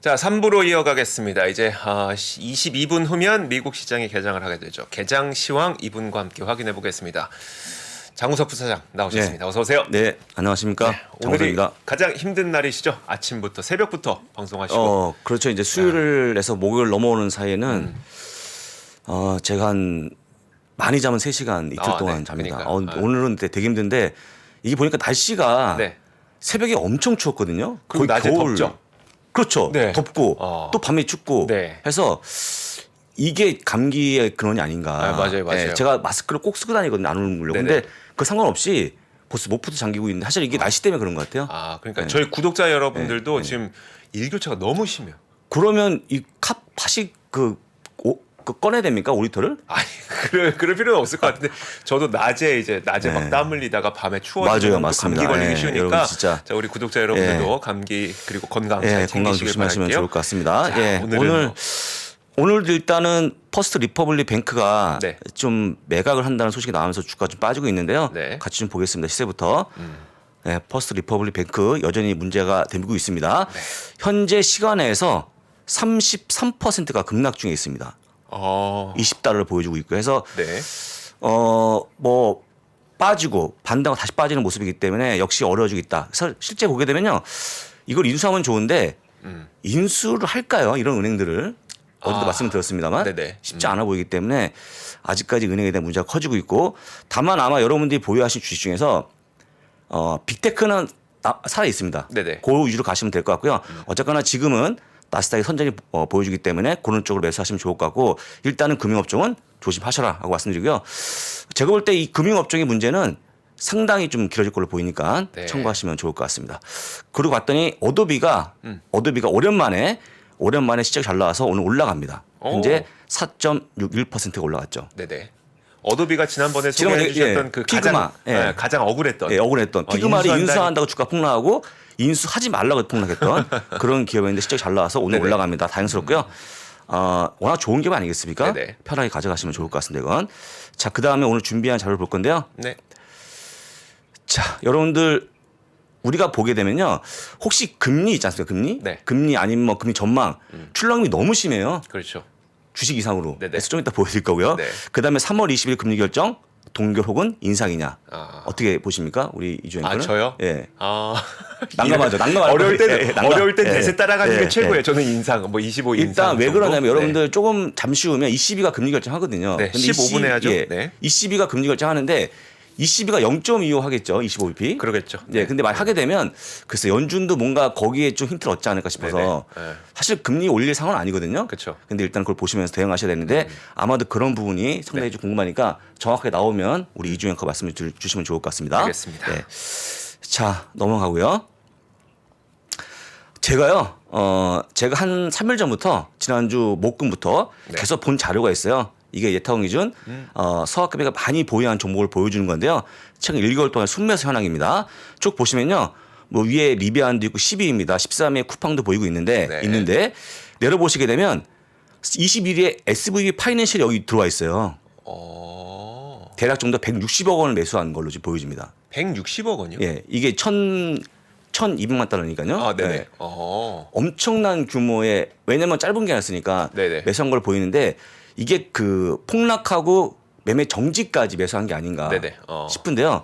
자, 3부로 이어가겠습니다. 이제 22분 후면 미국 시장이 개장을 하게 되죠. 개장 시황 이분과 함께 확인해 보겠습니다. 장우석 부사장 나오셨습니다. 네. 어서 오세요. 네, 안녕하십니까. 오늘이 장우석입니다. 가장 힘든 날이시죠. 아침부터 새벽부터 방송하시고. 그렇죠. 이제 수요일에서 목요일 넘어오는 사이에는 제가 한 많이 자면 3시간 이틀 동안 네. 잡니다. 그러니까. 오늘은 되게 힘든데 이게 보니까 날씨가 네. 새벽에 엄청 추웠거든요. 그리고 거의 낮에 겨울. 덥죠. 그렇죠. 네. 덥고 또 밤에 춥고 네. 해서 이게 감기의 근원이 아닌가. 맞아요. 네, 제가 마스크를 꼭 쓰고 다니거든요. 안 울려고. 네네. 근데 그 상관없이 벌써 목부터 잠기고 있는데 사실 이게 날씨 때문에 그런 것 같아요. 그러니까 네. 저희 구독자 여러분들도 네. 지금 일교차가 너무 심해요. 그러면 이 팥이 그 꺼내야 됩니까? 5리터를? 아니, 그럴 필요는 없을 것 같은데 저도 낮에 네. 막 땀 흘리다가 밤에 맞아요, 추워지면 맞습니다. 감기 걸리기 예, 쉬우니까 여러분 진짜. 자, 우리 구독자 여러분들도 감기 그리고 건강 잘 건강 챙기시길 조심하시면 바랄게요. 좋을 것 같습니다. 자, 예, 오늘도 일단은 퍼스트 리퍼블릭 뱅크가 네. 좀 매각을 한다는 소식이 나오면서 주가 좀 빠지고 있는데요. 네. 같이 좀 보겠습니다. 시세부터. 네, 퍼스트 리퍼블릭 뱅크 여전히 문제가 되고 있습니다. 네. 현재 시간에서 33%가 급락 중에 있습니다. 20달러를 보여주고 있고 해서 네. 뭐 빠지고 반등하고 다시 빠지는 모습이기 때문에 역시 어려워지고 있다. 그래서 실제 보게 되면요. 이걸 인수하면 좋은데 인수를 할까요? 이런 은행들을 어제도 말씀드렸습니다만 네네. 쉽지 않아 보이기 때문에 아직까지 은행에 대한 문제가 커지고 있고 다만 아마 여러분들이 보유하신 주식 중에서 빅테크는 살아 있습니다. 네네. 그 위주로 가시면 될 것 같고요. 어쨌거나 지금은 나스닥의 선전이 보여주기 때문에 그런 쪽으로 매수하시면 좋을 것 같고 일단은 금융업종은 조심하셔라 하고 말씀드리고요. 제가 볼 때 이 금융업종의 문제는 상당히 좀 길어질 걸로 보이니까 네. 참고하시면 좋을 것 같습니다. 그리고 봤더니 어도비가 오랜만에 시작이 잘 나와서 오늘 올라갑니다. 현재 4.61%가 올라갔죠. 네네. 어도비가 지난번에 지난번에, 소개해 주셨던 예, 그 피그마, 가장 억울했던 억울했던 피그마를 인수한다니- 인수한다고 주가 폭락하고 인수하지 말라고 폭락했던 그런 기업인데 시작이 잘 나와서 오늘 네네. 올라갑니다. 다행스럽고요. 워낙 좋은 기업 아니겠습니까? 네네. 편하게 가져가시면 좋을 것 같습니다. 이건. 자, 그다음에 오늘 준비한 자료를 볼 건데요. 네. 자, 여러분들 우리가 보게 되면요. 혹시 금리 있지 않습니까? 금리? 네. 금리 아니면 뭐 금리 전망. 출렁임이 너무 심해요. 그렇죠. 주식 이상으로. 네네. 그래서 좀 이따 보여드릴 거고요. 네. 그다음에 3월 20일 금리 결정 동결 혹은 인상이냐. 어떻게 어떻게 보십니까? 우리 이주영 께는 저요? 예. 난감하죠. 난감하죠. 어려울 때 예, 난감. 어려울 때 예, 대세 따라가는 게 예, 최고예요. 예. 저는 인상 25 인상 일단 왜 정도? 그러냐면 네. 여러분들 조금 잠시 후면 ECB가 금리 결정하거든요. 네, 근데 15분에 하죠. 예, 네. ECB가 금리 결정하는데 ECB가 0.25 하겠죠. 25bp. 그러겠죠. 예, 근데 만약 하게 되면 글쎄 연준도 뭔가 거기에 좀 힌트를 얻지 않을까 싶어서 네네. 네. 사실 금리 올릴 상황은 아니거든요. 그렇죠. 근데 일단 그걸 보시면서 대응하셔야 되는데 아마도 그런 부분이 상당히 좀 궁금하니까 정확하게 나오면 우리 이주 앵커 말씀을 주시면 좋을 것 같습니다. 알겠습니다. 네. 자, 넘어가고요. 제가 한 3일 전부터 지난주 목금부터 네. 계속 본 자료가 있어요. 이게 예타운 기준 서학금액을 많이 보유한 종목을 보여주는 건데요. 최근 1개월 동안 순매수 현황입니다. 쭉 보시면요. 뭐 위에 리비안도 있고 12입니다. 13에 쿠팡도 보이고 있는데 네. 내려보시게 되면 21일에 SVB 파이낸셜이 여기 들어와 있어요. 대략 정도 160억 원을 매수한 걸로 지금 보여집니다. 160억 원이요? 예, 이게 1,200만 달러니까요. 네네. 네. 엄청난 규모의 왜냐면 짧은 게 아니었으니까 네네. 매수한 걸 보이는데 이게 그 폭락하고 매매 정지까지 매수한 게 아닌가 네네. 싶은데요.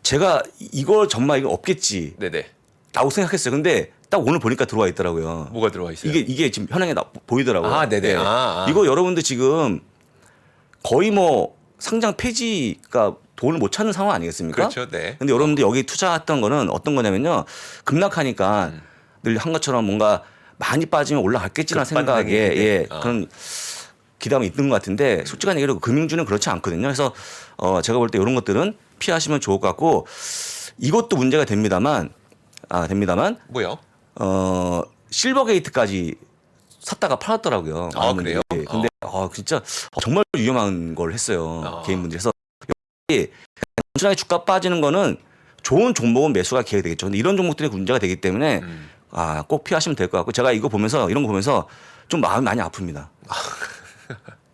제가 이거 정말 이거 없겠지 네네. 라고 생각했어요. 근데 딱 오늘 보니까 들어와 있더라고요. 뭐가 들어와 있어요? 이게 지금 현황에 보이더라고요. 네네. 예. 이거 여러분들 지금 거의 뭐 상장 폐지가 돈을 못 찾는 상황 아니겠습니까? 그렇죠. 네. 근데 여러분들 여기 투자했던 거는 어떤 거냐면요. 급락하니까 늘 한 것처럼 뭔가 많이 빠지면 올라갔겠지라는 생각에 급반등이 그런 기대감이 있는 것 같은데 솔직한 얘기로 금융주는 그렇지 않거든요. 그래서 제가 볼 때 이런 것들은 피하시면 좋을 것 같고 이것도 문제가 됩니다만 뭐요? 실버게이트까지 샀다가 팔았더라고요. 그래요? 근데 진짜 정말 위험한 걸 했어요. 개인분들이. 그래서 단순하게 주가 빠지는 거는 좋은 종목은 매수가 기회가 되겠죠. 근데 이런 종목들이 문제가 되기 때문에 꼭 피하시면 될 것 같고 제가 이런 거 보면서 좀 마음이 많이 아픕니다.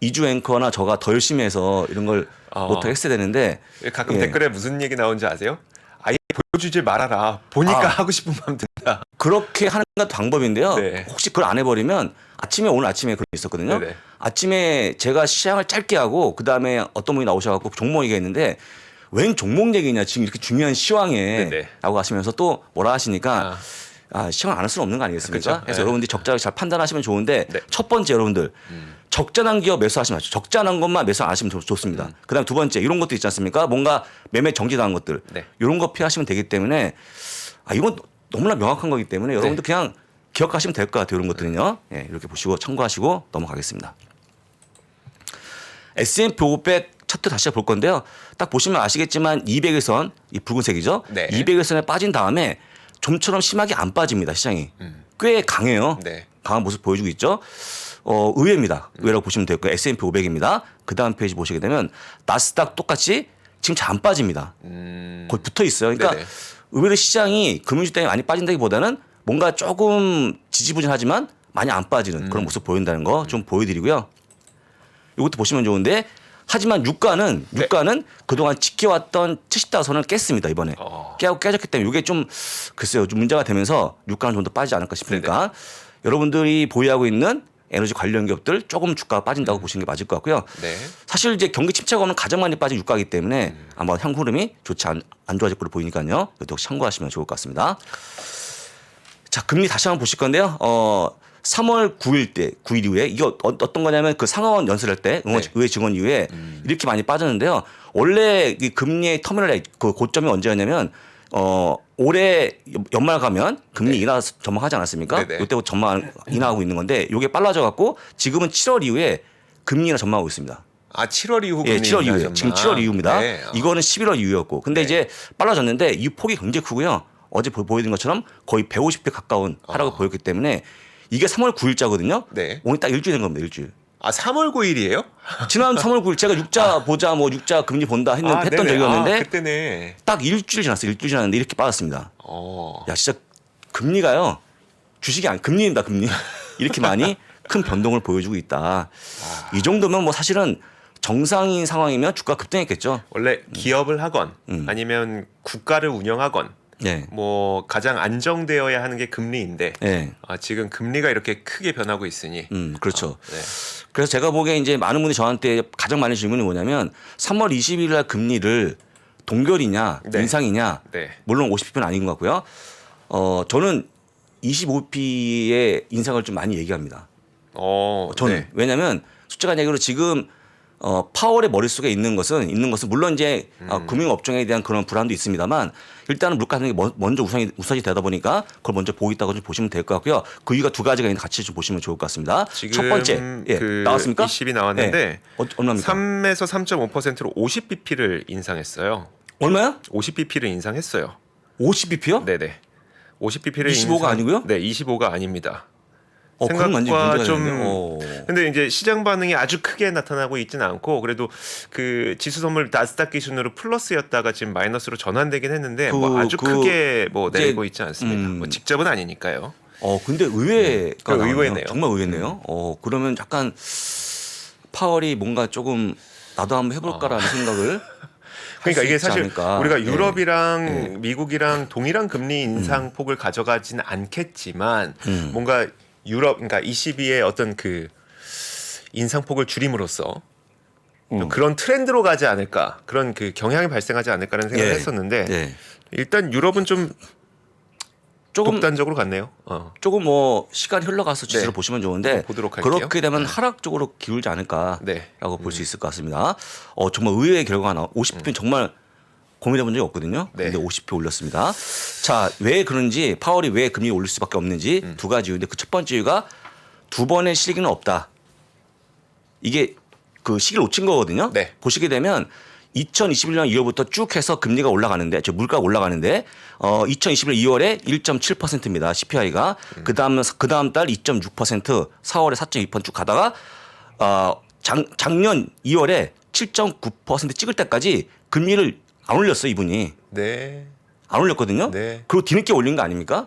이주 앵커나 저가 더 열심히 해서 이런 걸 못하게 했어야 되는데 가끔 댓글에 무슨 얘기 나오는지 아세요? 아예 보여주지 말아라. 보니까 하고 싶은 마음 든다. 진짜. 그렇게 하는 것도 방법인데요. 네. 혹시 그걸 안 해버리면 오늘 아침에 그런 게 있었거든요. 네네. 아침에 제가 시장을 짧게 하고 그 다음에 어떤 분이 나오셔갖고 종목 얘기했는데 웬 종목 얘기냐 지금 이렇게 중요한 시황에 네네. 라고 하시면서 또 뭐라 하시니까 시황을 안 할 수는 없는 거 아니겠습니까? 그렇죠. 그래서 네. 여러분들이 적절하게 잘 판단하시면 좋은데 네. 첫 번째 여러분들 적절한 기업 매수하시면 맞죠. 적절한 것만 매수 안 하시면 좋습니다. 그다음 두 번째 이런 것도 있지 않습니까? 뭔가 매매 정지당한 것들 네. 이런 거 피하시면 되기 때문에 이건 너무나 명확한 거기 때문에 여러분들 그냥 기억하시면 될 것 같아요. 이런 것들은요. 예, 이렇게 보시고 참고하시고 넘어가겠습니다. S&P 500 차트 다시 볼 건데요. 딱 보시면 아시겠지만 200일선 이 붉은색이죠. 네. 200일선에 빠진 다음에 좀처럼 심하게 안 빠집니다. 시장이 꽤 강해요. 네. 강한 모습 보여주고 있죠. 의외입니다. 의외라고 보시면 되고요. S&P 500입니다. 그 다음 페이지 보시게 되면 나스닥 똑같이 지금 잘 안 빠집니다. 거의 붙어 있어요. 그러니까 네네. 의외로 시장이 금융주 때문에 많이 빠진다기보다는 뭔가 조금 지지부진하지만 많이 안 빠지는 그런 모습 보인다는 거 좀 보여드리고요. 이것도 보시면 좋은데 하지만 유가는 그동안 지켜왔던 70다선을 깼습니다. 이번에 깨졌기 때문에 이게 좀 글쎄요 좀 문제가 되면서 유가는 좀 더 빠지지 않을까 싶으니까 여러분들이 보유하고 있는 에너지 관련 기업들 조금 주가가 빠진다고 보시는 게 맞을 것 같고요. 네. 사실 이제 경기 침체가 오면 가장 많이 빠진 유가이기 때문에 아마 향후 흐름이 좋지 안 좋아질 걸로 보이니까요. 이것도 참고하시면 좋을 것 같습니다. 자, 금리 다시 한번 보실 건데요. 3월 9일 이후에 이게 어떤 거냐면 그 상하원 연설할 때 의회 증언 이후에 이렇게 많이 빠졌는데요. 원래 이 금리의 터미널의 그 고점이 언제였냐면 올해 연말 가면 금리 인하 전망하지 않았습니까? 네네. 이때부터 전망 인하하고 있는 건데 이게 빨라져 갖고 지금은 7월 이후에 금리 인하 전망하고 있습니다. 7월 이후 예, 금리 7월 이후에 인하 지금 전망. 7월 이후입니다. 네. 이거는 11월 이후였고, 근데 이제 빨라졌는데 이 폭이 굉장히 크고요. 어제 보여드린 것처럼 거의 150배 가까운 하락을 보였기 때문에 이게 3월 9일자거든요. 네. 오늘 딱 일주일 된 겁니다. 일주일. 3월 9일이에요? 지난 3월 9일 제가 육자 보자 뭐 육자 금리 본다 했던 적이었는데 그때네. 딱 일주일 지났어요. 일주일 지났는데 이렇게 빠졌습니다. 야 진짜 금리가요. 주식이 금리입니다. 금리. 이렇게 많이 큰 변동을 보여주고 있다. 이 정도면 뭐 사실은 정상인 상황이면 주가 급등했겠죠. 원래 기업을 하건 아니면 국가를 운영하건 네. 뭐 가장 안정되어야 하는 게 금리인데 네. 지금 금리가 이렇게 크게 변하고 있으니 그렇죠. 네. 그래서 제가 보기에 이제 많은 분들이 저한테 가장 많은 질문이 뭐냐면 3월 20일 날 금리를 동결이냐 네. 인상이냐 네. 물론 50bp는 아닌 것 같고요. 저는 25bp의 인상을 좀 많이 얘기합니다. 저는 네. 왜냐하면 솔직한 얘기로 지금 파월의 머릿속에 있는 것은 물론 이제 금융업종에 대한 그런 불안도 있습니다만 일단은 물가 하는 게 먼저 우선이 되다 보니까 그걸 먼저 보고 있다고 좀 보시면 될 것 같고요. 그 이유가 두 가지가 있는데 같이 좀 보시면 좋을 것 같습니다. 지금 첫 번째, 나왔습니까? 20이 나왔는데 네. 얼마입니까? 3에서 3.5%로 50bp를 인상했어요. 얼마야? 50bp를 인상했어요. 50bp요? 네네. 50bp를 25가 아니고요? 네, 25가 아닙니다. 그럼 완전 생각과 문제가 좀 되는데요. 근데 이제 시장 반응이 아주 크게 나타나고 있지는 않고 그래도 그 지수 선물 나스닥 기준으로 플러스였다가 지금 마이너스로 전환되긴 했는데 뭐 아주 크게 뭐 내리고 있지 않습니다. 뭐 직접은 아니니까요. 근데 의외가 나오네요. 의외네요. 정말 의외네요. 그러면 약간 파월이 뭔가 조금 나도 한번 해볼까라는 생각을 그러니까 이게 사실 않을까. 우리가 유럽이랑 미국이랑 동일한 금리 인상 폭을 가져가지는 않겠지만 뭔가 유럽 그러니까 ECB의 어떤 그 인상폭을 줄임으로써 그런 트렌드로 가지 않을까 그런 그 경향이 발생하지 않을까라는 생각을 했었는데 일단 유럽은 좀 조금 독단적으로 갔네요. 조금 뭐 시간이 흘러가서 지수를 보시면 좋은데 보도록 할게요. 그렇게 되면 하락 쪽으로 기울지 않을까라고 네. 볼 수 있을 것 같습니다. 정말 의외의 결과가 50bp는 정말 고민해 본 적이 없거든요. 네. 근데 50bp 올렸습니다. 자, 왜 그런지 파월이 왜 금리 올릴 수밖에 없는지 두 가지 이유인데 그 첫 번째 이유가 두 번의 시기는 없다. 이게 그 시기를 놓친 거거든요. 네. 보시게 되면 2021년 2월부터 쭉 해서 금리가 올라가는데 물가가 올라가는데 2021년 2월에 1.7%입니다. CPI가 그 다음 달 2.6% 4월에 4.2% 쭉 가다가 작년 2월에 7.9% 찍을 때까지 금리를 안 올렸어요, 이분이. 네. 안 올렸거든요. 네. 그리고 뒤늦게 올린 거 아닙니까?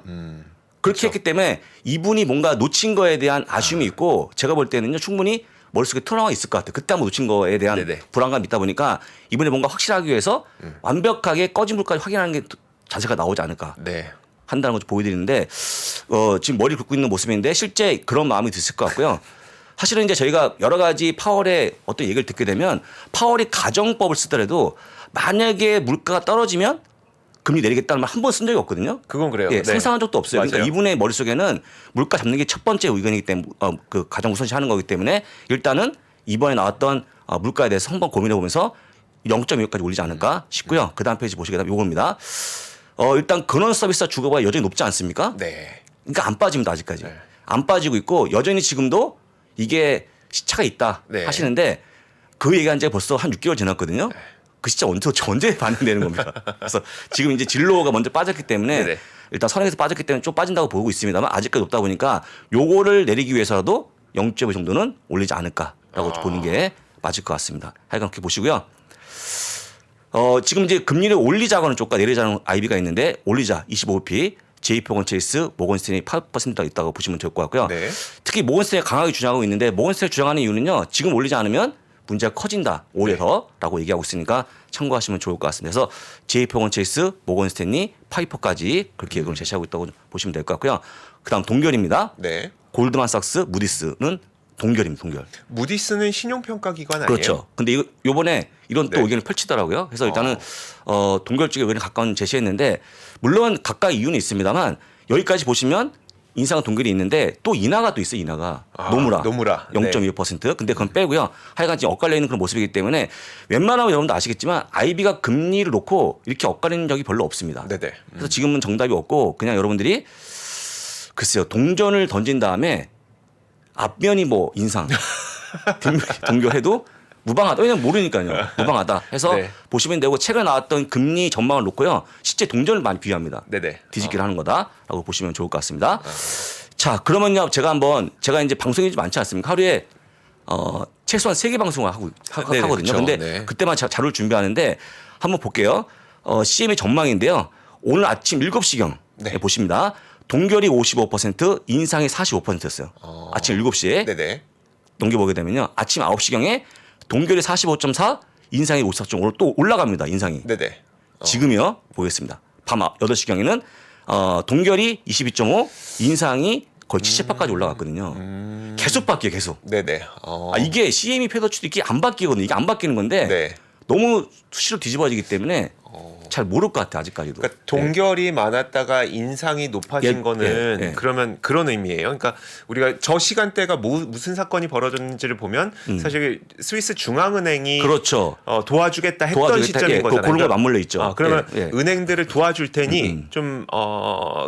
그렇게 했기 때문에 이분이 뭔가 놓친 거에 대한 아쉬움이 있고 제가 볼 때는요 충분히 머릿속에 트라우마가 있을 것 같아요. 그때 한번 놓친 거에 대한 네네. 불안감이 있다 보니까 이번에 뭔가 확실하기 위해서 완벽하게 꺼진 물까지 확인하는 게 자세가 나오지 않을까 네. 한다는 걸 보여드리는데 지금 머리 긁고 있는 모습인데 실제 그런 마음이 드실 것 같고요. 사실은 이제 저희가 여러 가지 파월의 어떤 얘기를 듣게 되면 파월이 가정법을 쓰더라도 만약에 물가가 떨어지면 금리 내리겠다는 말 한 번 쓴 적이 없거든요. 그건 그래요. 예, 네. 상상한 적도 없어요. 그러니까 맞아요. 이분의 머릿속에는 물가 잡는 게 첫 번째 의견이기 때문에 그 가장 우선시 하는 거기 때문에 일단은 이번에 나왔던 물가에 대해서 한번 고민해 보면서 0.25까지 올리지 않을까 싶고요. 그다음 페이지 보시게 되면 요겁니다. 일단 근원 서비스와 주거가 여전히 높지 않습니까? 네. 그러니까 안 빠집니다 아직까지. 네. 안 빠지고 있고 여전히 지금도 이게 시차가 있다 네. 하시는데 그 얘기한 지가 벌써 한 6개월 지났거든요. 그 시차 언제 반영되는 겁니다. 그래서 지금 이제 진로가 먼저 빠졌기 때문에 네네. 일단 선행에서 빠졌기 때문에 좀 빠진다고 보고 있습니다만 아직까지 높다 보니까 요거를 내리기 위해서라도 0.5 정도는 올리지 않을까라고 보는 게 맞을 것 같습니다. 하여간 그렇게 보시고요. 지금 이제 금리를 올리자고는 쪽과 내리자는 IB가 있는데 올리자 25p, JP모건 체이스, 모건스탠이 8%가 있다고 보시면 될 것 같고요. 네. 특히 모건스탠이 강하게 주장하고 있는데 모건스탠이 주장하는 이유는요. 지금 올리지 않으면 문제가 커진다. 오히려 더라고 얘기하고 있으니까 참고하시면 좋을 것 같습니다. 그래서 JP모건 체이스, 모건 스탠리, 파이퍼까지 그렇게 예금을 제시하고 있다고 보시면 될 것 같고요. 그다음 동결입니다. 네. 골드만삭스, 무디스는 동결입니다. 동결. 무디스는 신용평가 기관 아니에요? 그렇죠. 근데 요번에 이런 또 네. 의견을 펼치더라고요. 그래서 일단은 동결 쪽에 의견에 가까운 제시했는데 물론 각각 이유는 있습니다만 여기까지 보시면 인상은 동결이 있는데 또 인하가 또 있어요. 인하가 노무라 노무라. 0.25%. 근데 그건 빼고요. 하여간 지금 엇갈려 있는 그런 모습이기 때문에 웬만하면 여러분도 아시겠지만 IB가 금리를 놓고 이렇게 엇갈리는 적이 별로 없습니다. 네네. 그래서 지금은 정답이 없고 그냥 여러분들이 글쎄요 동전을 던진 다음에 앞면이 뭐 인상 뒷면이 동결해도 무방하다. 왜냐면 모르니까요. 무방하다 해서 네. 보시면 되고 최근에 나왔던 금리 전망을 놓고요. 실제 동전을 많이 비교합니다. 네네. 뒤집기를 하는 거다라고 보시면 좋을 것 같습니다. 자, 그러면요. 제가 이제 방송이 좀 많지 않습니까? 하루에 최소한 3개 방송을 네네, 하거든요. 그쵸. 근데 네. 그때만 자료를 준비하는데 한번 볼게요. CM의 전망인데요. 오늘 아침 7시경에 네. 보십니다. 동결이 55%, 인상이 45%였어요. 아침 7시에 네네. 넘겨보게 되면요. 아침 9시경에 동결이 45.4, 인상이 54.5로 또 올라갑니다. 인상이. 네네. 지금이요. 보겠습니다. 밤 8시경에는 동결이 22.5, 인상이 거의 78까지 올라갔거든요. 계속 바뀌어요. 계속. 네네. 이게 CME 패더치도 이게 안 바뀌거든요. 이게 안 바뀌는 건데 네. 너무 수시로 뒤집어지기 때문에 잘 모를 것 같아요. 아직까지도. 그러니까 동결이 많았다가 인상이 높아진 예, 거는 예, 예. 그러면 그런 의미예요. 그러니까 우리가 저 시간대가 무슨 사건이 벌어졌는지를 보면 사실 스위스 중앙은행이 그렇죠. 도와주겠다 했던 도와주겠다. 시점인 예, 거잖아요. 그런 걸 맞물려 있죠. 그러면 예, 예. 은행들을 도와줄 테니 좀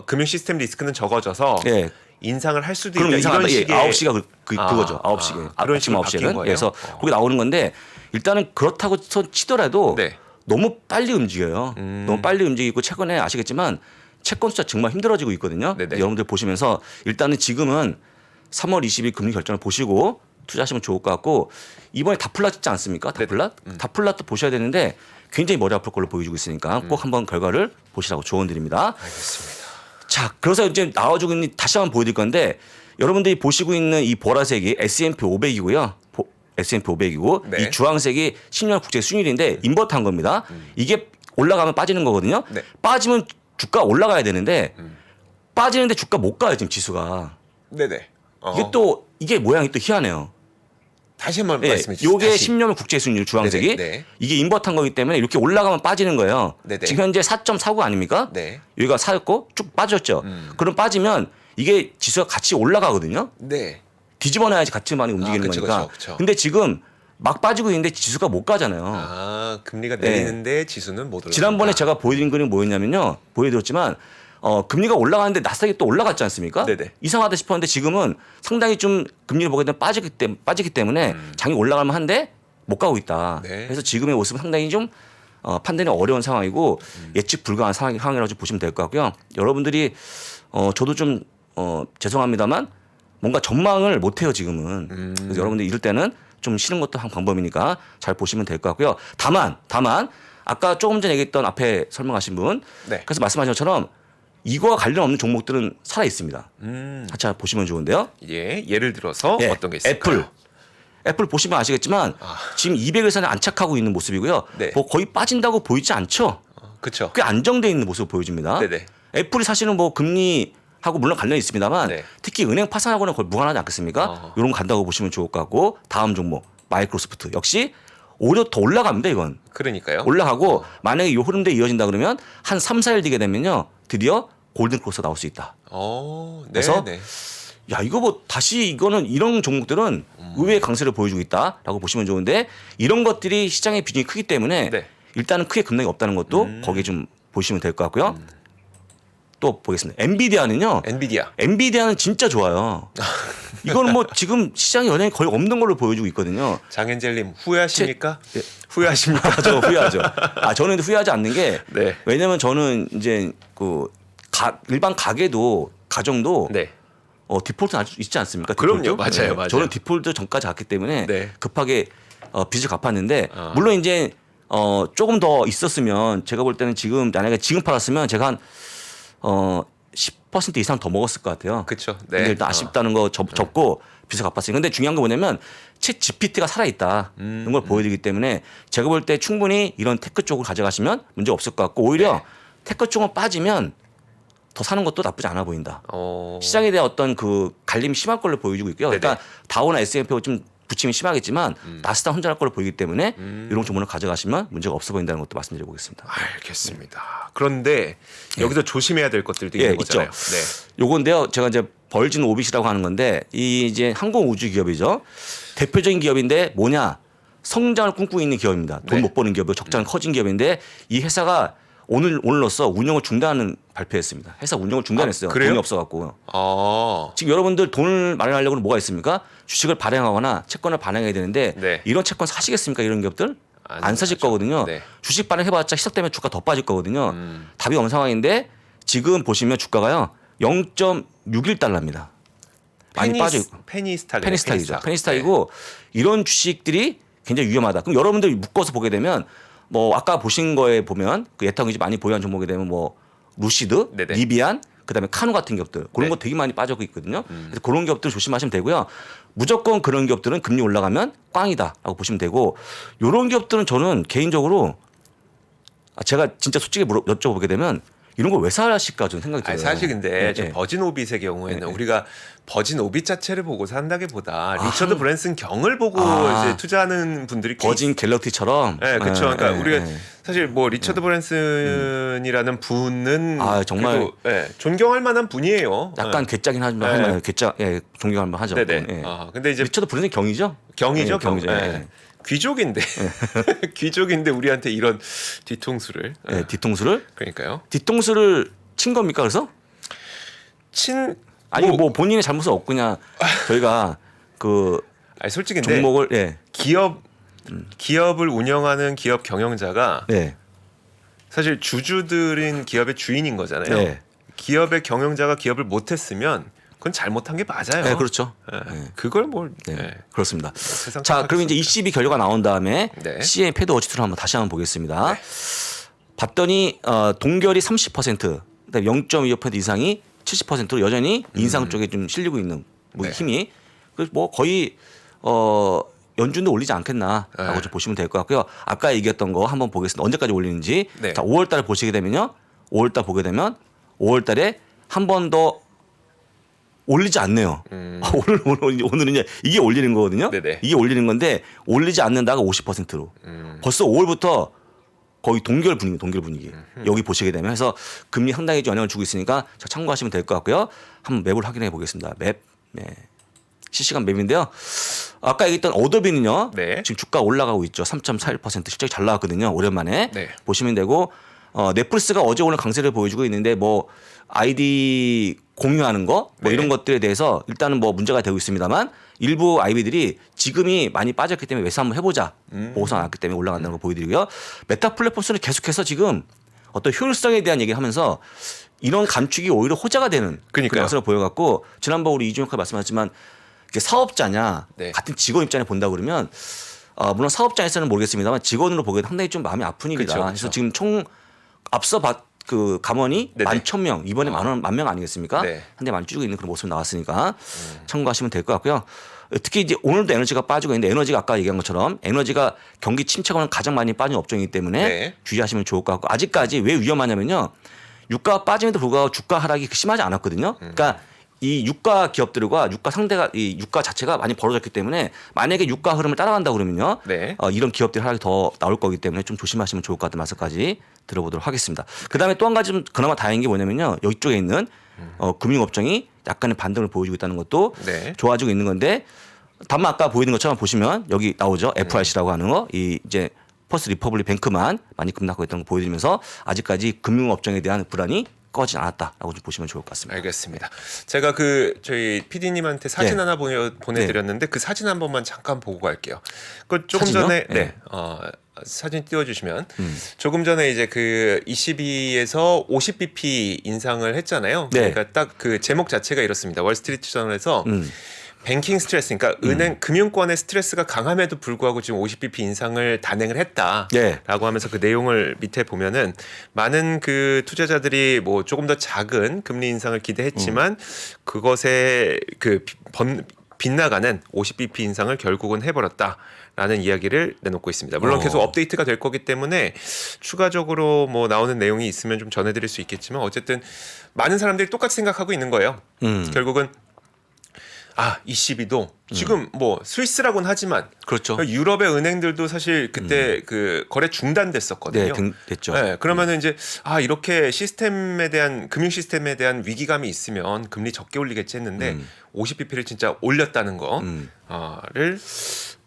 금융 시스템 리스크는 적어져서 예. 인상을 할 수도 그럼 있다. 인상한다. 이런 예, 식의 9시가 그거죠. 9시에. 그런 아침 식으로 바뀐 9시에는. 거예요? 그래서 거기 나오는 건데 일단은 그렇다고 치더라도 네. 너무 빨리 움직여요. 너무 빨리 움직이고 최근에 아시겠지만 채권 숫자 정말 힘들어지고 있거든요. 네네. 여러분들 보시면서 일단은 지금은 3월 20일 금리 결정을 보시고 투자하시면 좋을 것 같고 이번에 다플랏 있지 않습니까? 다플랏? 다플랏도 보셔야 되는데 굉장히 머리 아플 걸로 보여주고 있으니까 꼭 한번 결과를 보시라고 조언드립니다. 알겠습니다. 자, 그래서 이제 나와주고 있는 다시 한번 보여드릴 건데 여러분들이 보시고 있는 이 보라색이 S&P 500이고요. S&P 500이고 네. 이 주황색이 10년 국제 순위인데 인버트한 겁니다. 이게 올라가면 빠지는 거거든요. 네. 빠지면 주가 올라가야 되는데 빠지는데 주가 못 가요 지금 지수가. 네네. 이게 또 이게 모양이 또 희한해요. 다시 한번 예, 말씀해 주세요. 요게 다시. 10년 국제 순위 주황색이 네네, 네. 이게 인버트한 거기 때문에 이렇게 올라가면 빠지는 거예요. 네네. 지금 현재 4.49 아닙니까? 네. 여기가 4였고 쭉 빠졌죠. 그럼 빠지면 이게 지수가 같이 올라가거든요. 네. 뒤집어놔야지 같이 많이 움직이는 그쵸, 거니까. 그쵸. 근데 지금 막 빠지고 있는데 지수가 못 가잖아요. 금리가 내리는데 지수는 못 올라. 지난번에 제가 보여드린 그림이 뭐였냐면요. 보여드렸지만 금리가 올라가는데 나스닥이 또 올라갔지 않습니까? 네네. 이상하다 싶었는데 지금은 상당히 좀 금리를 보게 되면 빠지기 때문에 장이 올라가면 한데 못 가고 있다. 네. 그래서 지금의 모습은 상당히 좀 판단이 어려운 상황이고 예측 불가한 상황이라고 좀 보시면 될 것 같고요. 여러분들이 저도 좀 죄송합니다만 뭔가 전망을 못 해요 지금은. 그래서 여러분들 이럴 때는 좀 쉬는 것도 한 방법이니까 잘 보시면 될 것 같고요. 다만 아까 조금 전에 얘기했던 앞에 설명하신 분, 네. 그래서 말씀하신 것처럼 이거와 관련 없는 종목들은 살아 있습니다. 같이 보시면 좋은데요. 예, 예를 들어서 예, 어떤 게 있을까요? 애플 보시면 아시겠지만 지금 200일선에 안착하고 있는 모습이고요. 네. 뭐 거의 빠진다고 보이지 않죠. 그렇죠. 꽤 안정돼 있는 모습을 보여줍니다. 네네. 애플이 사실은 뭐 금리하고 물론 관련이 있습니다만 네. 특히 은행 파산하고는 거의 무관하지 않겠습니까? 이런 거 간다고 보시면 좋을 것 같고 다음 종목 마이크로소프트 역시 오히려 더 올라갑니다 이건. 그러니까요. 올라가고 만약에 이 흐름대로 이어진다 그러면 한 3, 4일 뒤게 되면요. 드디어 골든 크로스 나올 수 있다. 네, 그래서 네. 야 이거 뭐 다시 이거는 이런 종목들은 의외의 강세를 보여주고 있다라고 보시면 좋은데 이런 것들이 시장의 비중이 크기 때문에 네. 일단은 크게 급락이 없다는 것도 거기에 좀 보시면 될 것 같고요. 또 보겠습니다. 엔비디아는요. 엔비디아는 진짜 좋아요. 이거는 뭐 지금 시장에 영향이 거의 없는 걸로 보여주고 있거든요. 장현젤님 후회하십니까? 예. 후회하십니까? 저 후회하죠. 저는 후회하지 않는 게 네. 왜냐면 저는 이제 그 일반 가게도 가정도 네. 디폴트 날 수 있지 않습니까? 그럼요. 디폴트? 맞아요, 맞아요. 저는 디폴트 전까지 갔기 때문에 네. 급하게 빚을 갚았는데 물론 이제 조금 더 있었으면 제가 볼 때는 지금 만약에 지금 팔았으면 제가 한 10% 이상 더 먹었을 것 같아요. 그렇죠. 네. 근데 일단 아쉽다는 거 접고 빚을 갚았어요. 근데 중요한 건 뭐냐면 챗 GPT가 살아있다 이런 걸 보여드리기 때문에 제가 볼 때 충분히 이런 테크 쪽으로 가져가시면 문제 없을 것 같고 오히려 테크 쪽은 빠지면 더 사는 것도 나쁘지 않아 보인다. 시장에 대한 어떤 그 갈림이 심할 걸로 보여주고 있고요. 그러니까 다우나 S&P 좀 부침이 심하겠지만 나스닥 혼자 할 걸로 보이기 때문에 이런 종목을 가져가시면 문제가 없어 보인다는 것도 말씀드려 보겠습니다. 알겠습니다. 그런데 여기서 조심해야 될 것들도 있는 거잖아요. 있죠. 요건데요. 제가 이제 벌진 오빗이라고 하는 건데 이 이제 항공 우주 기업이죠. 대표적인 기업인데 뭐냐? 성장을 꿈꾸고 있는 기업입니다. 돈 못 버는 기업이고 적자는 커진 기업인데 이 회사가 오늘로써 운영을 중단하는 발표했습니다. 회사 운영을 중단했어요. 그래요? 돈이 없어갖고. 아, 지금 여러분들 돈을 마련하려고는 뭐가 있습니까? 주식을 발행하거나 채권을 발행해야 되는데 네. 이런 채권 사시겠습니까? 이런 기업들? 안 사실 사죠. 거거든요. 네. 주식 발행해봤자 희석되면 주가 더 빠질 거거든요. 답이 없는 상황인데 지금 보시면 주가가요 0.61달러입니다. 많이 빠져 있고. 페니스탁이죠. 페니스탁이고 이런 주식들이 굉장히 위험하다. 그럼 여러분들 묶어서 보게 되면 뭐 아까 보신 거에 보면 그 예탁금지 많이 보유한 종목이 되면 뭐 루시드, 네네. 리비안, 그다음에 카누 같은 기업들 그런 네. 거 되게 많이 빠져 있거든요. 그래서 그런 기업들 조심하시면 되고요. 무조건 그런 기업들은 금리 올라가면 꽝이다라고 보시면 되고 이런 기업들은 저는 개인적으로 제가 진짜 솔직히 여쭤보게 되면 이런 걸 왜 사실까 저는 생각이 들어요. 사실 근데 저 네. 버진 오빗의 경우에는 우리가 버진 오빗 자체를 보고 산다기보다 리처드 브랜슨 경을 보고 이제 투자하는 분들이 버진 갤럭시처럼. 네, 그렇죠. 그러니까 우리가 사실 뭐 리처드 브랜슨이라는 분은 정말 존경할 만한 분이에요. 약간 괴짜긴 하지만 괴짜 존경할 만하죠. 네네. 근데 이제 리처드 브랜슨 경이죠. 경이죠. 경이죠. 귀족인데 귀족인데 우리한테 이런 뒤통수를 뒤통수를 그러니까요. 뒤통수를 친 겁니까 그래서? 아니 뭐 본인의 잘못은 없구냐 저희가 그 아니 솔직히 근데 종목을 기업을 운영하는 기업 경영자가 사실 주주들인 기업의 주인인 거잖아요. 기업의 경영자가 기업을 못했으면 그건 잘못한 게 맞아요. 네, 그렇죠. 그걸 뭘 그렇습니다. 자, 그럼 이제 ECB 결과가 나온 다음에 CA 패드 워치투를 한번 다시 한번 보겠습니다. 봤더니 동결이 30%, 그다음에 0.25% 이상이 70%로 여전히 인상 쪽에 좀 실리고 있는 뭐 힘이 뭐 거의 연준도 올리지 않겠나라고 좀 보시면 될 것 같고요. 아까 얘기했던 거 한번 보겠습니다. 언제까지 올리는지. 자, 5월달에 보시게 되면요. 5월달 보게 되면 5월달에 한 번 더 올리지 않네요. 오늘은 이제 이게 올리는 거거든요. 이게 올리는 건데 올리지 않는다가 50%로. 벌써 5월부터 거의 동결 분위기. 여기 보시게 되면 해서 금리 상당히 좀 영향을 주고 있으니까 참고하시면 될 것 같고요. 한번 맵을 확인해 보겠습니다. 맵. 실시간 맵인데요. 아까 얘기했던 어도비는요. 지금 주가 올라가고 있죠. 3.41% 실적이 잘 나왔거든요. 오랜만에 보시면 되고 넷플릭스가 어제 오늘 강세를 보여주고 있는데 뭐 아이디 공유하는 거 뭐 이런 것들에 대해서 일단은 뭐 문제가 되고 있습니다만 일부 아이비들이 지금이 많이 빠졌기 때문에 매수 한번 해보자 보고서 나왔기 때문에 올라간다는 걸 보여드리고요. 메타 플랫폼스는 계속해서 지금 어떤 효율성에 대한 얘기를 하면서 이런 감축이 오히려 호재가 되는 그런 것으로 보여갖고 지난번 우리 이준혁 말씀하셨지만 사업자냐 같은 직원 입장에 본다 그러면 물론 사업자에서는 모르겠습니다만 직원으로 보기에는 상당히 좀 마음이 아픈 일이다. 그래서 지금 총 앞서 그 감원이 11,000명 이번에 10,000명 아니겠습니까? 한 대 많이 줄이고 있는 그런 모습이 나왔으니까 참고하시면 될 것 같고요. 특히 이제 오늘도 에너지가 빠지고 있는데 에너지가 아까 얘기한 것처럼 에너지가 경기 침체가 가장 많이 빠진 업종이기 때문에 주의하시면 좋을 것 같고 아직까지 왜 위험하냐면요. 유가가 빠짐에도 불구하고 주가 하락이 심하지 않았거든요. 그러니까 이 유가 기업들과 유가 상대가 이 유가 자체가 많이 벌어졌기 때문에 만약에 유가 흐름을 따라간다 그러면요. 네. 이런 기업들 하락이 더 나올 거기 때문에 좀 조심하시면 좋을 것 같다는 말씀까지 들어보도록 하겠습니다. 그다음에 또 한 가지 좀 그나마 다행인 게 뭐냐면요. 이쪽에 있는 금융업종이 약간의 반등을 보여주고 있다는 것도 네. 좋아지고 있는 건데 다만 아까 보이는 것처럼 보시면 여기 나오죠. FRC라고 하는 거. 이 이제 퍼스트 리퍼블릭 뱅크만 많이 급락하고 있다는 거 보여드리면서 아직까지 금융업종에 대한 불안이 꺼지지 않았다라고 좀 보시면 좋을 것 같습니다. 알겠습니다. 제가 저희 PD님한테 사진 네. 하나 보내드렸는데 그 사진 한 번만 잠깐 보고 갈게요. 그 조금 사진이요? 전에 네. 사진 띄워주시면 조금 전에 이제 그 22에서 50bp 인상을 했잖아요. 네. 그러니까 딱 그 제목 자체가 이렇습니다. 월스트리트 저널에서 뱅킹 스트레스, 그러니까 은행 금융권의 스트레스가 강함에도 불구하고 지금 50bp 인상을 단행을 했다라고 네. 하면서 그 내용을 밑에 보면은 많은 그 투자자들이 뭐 조금 더 작은 금리 인상을 기대했지만 그것에 그 빗나가는 50bp 인상을 결국은 해버렸다라는 이야기를 내놓고 있습니다. 물론 계속 업데이트가 될 거기 때문에 추가적으로 뭐 나오는 내용이 있으면 좀 전해드릴 수 있겠지만 어쨌든 많은 사람들이 똑같이 생각하고 있는 거예요. 결국은 ECB도 지금 뭐 스위스라고는 하지만 그렇죠. 유럽의 은행들도 사실 그때 그 거래 중단됐었거든요. 네, 됐죠. 네, 그러면은 이제 이렇게 시스템에 대한 금융 시스템에 대한 위기감이 있으면 금리 적게 올리겠지 했는데 50bp를 진짜 올렸다는 거를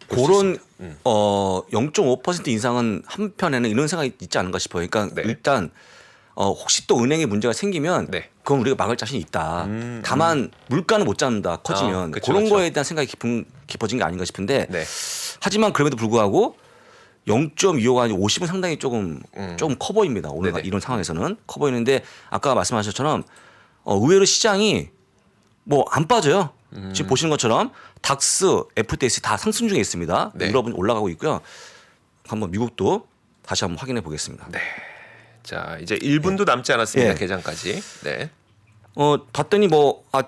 그런 0.5% 인상은 한편에는 이런 생각이 있지 않은가 싶어요. 그러니까 네. 일단 혹시 또 은행에 문제가 생기면 네. 그건 우리가 막을 자신이 있다. 다만 물가는 못 잡는다. 커지면 그쵸, 그런 그쵸. 거에 대한 생각이 깊어진 게 아닌가 싶은데 네. 하지만 그럼에도 불구하고 0.25가 아니고 50은 상당히 조금 커 보입니다. 오늘 네네. 이런 상황에서는 커 보이는데 아까 말씀하신 것처럼 의외로 시장이 뭐 안 빠져요. 지금 보시는 것처럼 닥스, FTSE 다 상승 중에 있습니다. 네. 유럽은 올라가고 있고요. 한번 미국도 다시 한번 확인해 보겠습니다. 네. 자, 이제 1분도 남지 않았습니다. 네. 개장까지. 네. 봤더니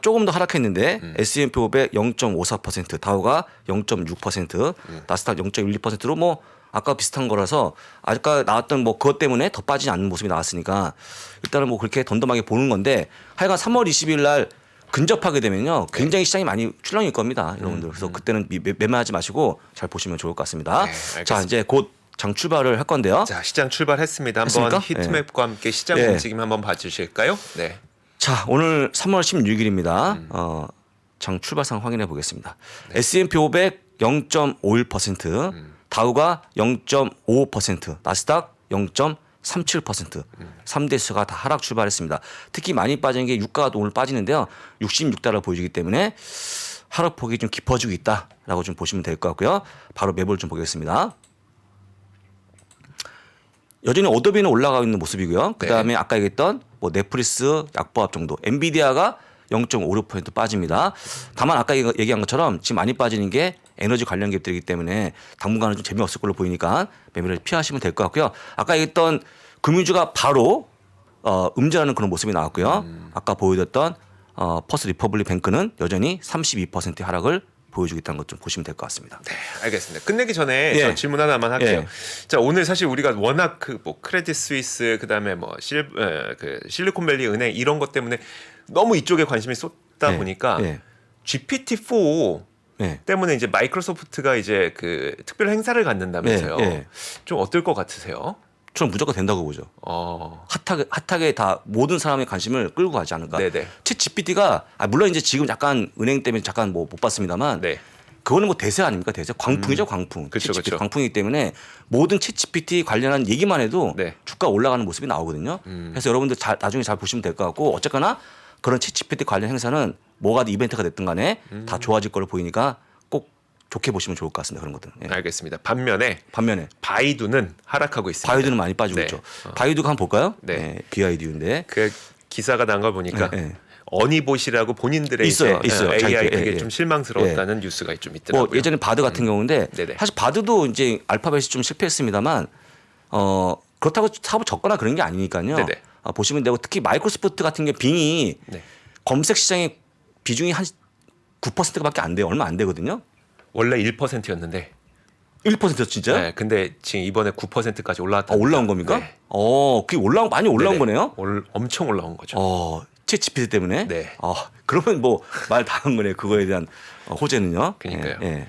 조금 더 하락했는데 S&P 500 0.54%, 다우가 0.6%, 나스닥 0.12%로 뭐 아까 비슷한 거라서 아까 나왔던 뭐 그것 때문에 더 빠지지 않는 모습이 나왔으니까 일단은 뭐 그렇게 덤덤하게 보는 건데 하여간 3월 20일 날 근접하게 되면요 굉장히 시장이 많이 출렁일 겁니다, 여러분들. 그래서 그때는 매매하지 마시고 잘 보시면 좋을 것 같습니다. 네, 알겠습니다. 자, 이제 곧 장 출발을 할 건데요. 자, 시장 출발했습니다. 한번 했습니까? 히트맵과 함께 시장 네. 움직임 한번 봐주실까요? 네. 자, 오늘 3월 16일입니다. 장 출발상 확인해 보겠습니다. S&P 500 0.51%, 다우가 0.55%, 나스닥 0.37%. 3대수가 다 하락 출발했습니다. 특히 많이 빠진 게 유가가 오늘 빠지는데요. 66달러 보여주기 때문에 하락폭이 좀 깊어지고 있다라고 좀 보시면 될 것 같고요. 바로 매볼 좀 보겠습니다. 여전히 어도비는 올라가고 있는 모습이고요. 그다음에 아까 얘기했던 뭐 넷플릭스 약보합 정도, 엔비디아가 0.56% 빠집니다. 다만 아까 얘기한 것처럼 지금 많이 빠지는 게 에너지 관련 기업들이기 때문에 당분간은 좀 재미없을 걸로 보이니까 매매를 피하시면 될 것 같고요. 아까 얘기했던 금융주가 바로 음전하는 그런 모습이 나왔고요. 아까 보여줬던 퍼스트 리퍼블릭 뱅크는 여전히 32%의 하락을 보여주고 있다는 것 좀 보시면 될 것 같습니다. 네, 알겠습니다. 끝내기 전에 예. 저 질문 하나만 할게요. 예. 자, 오늘 사실 우리가 워낙 그 뭐 크레딧 스위스 그다음에 뭐 실리콘밸리 은행 이런 것 때문에 너무 이쪽에 관심이 쏟다 예. 보니까 예. GPT-4 네. 때문에 이제 마이크로소프트가 이제 그 특별 행사를 갖는다면서요. 예. 예. 좀 어떨 것 같으세요? 저는 무조건 된다고 보죠. 핫하게 다 모든 사람의 관심을 끌고 가지 않을까. 네네. 챗 GPT가 물론 이제 지금 약간 은행 때문에 잠깐 뭐 못 봤습니다만 네. 그거는 뭐 대세 아닙니까? 대세 광풍이죠, 광풍. 그쵸, 챗 GPT 그쵸. 광풍이기 때문에 모든 챗 GPT 관련한 얘기만 해도 네. 주가 올라가는 모습이 나오거든요. 그래서 여러분들 나중에 잘 보시면 될 것 같고 어쨌거나 그런 챗 GPT 관련 행사는 뭐가 이벤트가 됐든 간에 다 좋아질 걸로 보이니까 꼭 좋게 보시면 좋을 것 같습니다. 그런 것들. 예. 알겠습니다. 반면에 반면에 바이두는 하락하고 있습니다. 바이두는 많이 빠지고 네. 있죠. 바이두가 한번 볼까요? 네. BIDU인데 그 기사가 난 걸 보니까 네, 네. 어니봇이라고 본인들의 있어요. 이제 AI 자기들, 그게 예. 좀 실망스러웠다는 뉴스가 좀 있더라고요. 뭐 예전에 바드 같은 경우인데 네네. 사실 바드도 이제 알파벳이 좀 실패했습니다만 그렇다고 사업을 적거나 그런 게 아니니까요. 네네. 보시면 되고 특히 마이크로소프트 같은 게 빙이 네. 검색 시장의 비중이 한 9%밖에 안 돼요. 얼마 안 되거든요. 원래 1%였는데 1% 진짜요? 네, 근데 지금 이번에 9%까지 올라왔다. 아, 올라온 겁니까? 네. 그게 많이 올라온 네네. 거네요? 엄청 올라온 거죠. 챗 GPT 때문에? 네. 그러면 뭐 말 다 한 거네. 그거에 대한 호재는요. 그러니까요. 예, 예.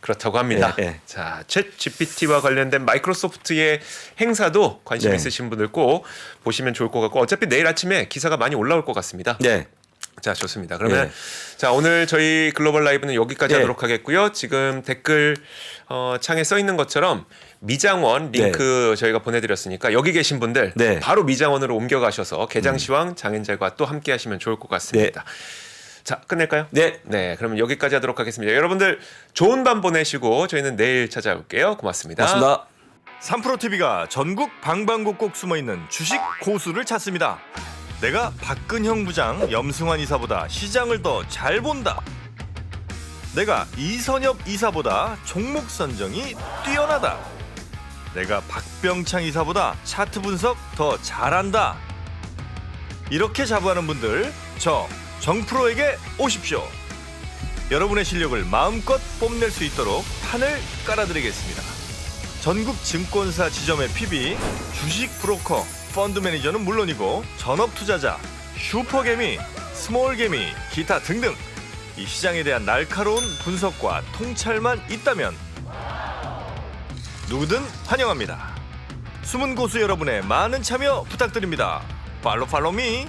그렇다고 합니다. 예. 자, 챗 GPT와 관련된 마이크로소프트의 행사도 관심 네. 있으신 분들 꼭 보시면 좋을 것 같고 어차피 내일 아침에 기사가 많이 올라올 것 같습니다. 네. 자, 좋습니다. 그러면 예. 자, 오늘 저희 글로벌 라이브는 여기까지 예. 하도록 하겠고요. 지금 댓글 창에 써 있는 것처럼 미장원 링크 저희가 보내드렸으니까 여기 계신 분들 네. 바로 미장원으로 옮겨가셔서 개장시황 장현잘과 또 함께 하시면 좋을 것 같습니다. 자, 끝낼까요? 네. 네, 그러면 여기까지 하도록 하겠습니다. 여러분들 좋은 밤 보내시고 저희는 내일 찾아올게요. 고맙습니다. 고맙습니다. 3프로TV가 전국 방방곡곡 숨어있는 주식 고수를 찾습니다. 내가 박근형 부장, 염승환 이사보다 시장을 더 잘 본다. 내가 이선엽 이사보다 종목 선정이 뛰어나다. 내가 박병창 이사보다 차트 분석 더 잘한다. 이렇게 자부하는 분들 저 정프로에게 오십시오. 여러분의 실력을 마음껏 뽐낼 수 있도록 판을 깔아드리겠습니다. 전국 증권사 지점의 PB, 주식 브로커, 펀드 매니저는 물론이고 전업 투자자, 슈퍼개미, 스몰개미, 기타 등등 이 시장에 대한 날카로운 분석과 통찰만 있다면 누구든 환영합니다. 숨은 고수 여러분의 많은 참여 부탁드립니다. 팔로우 미.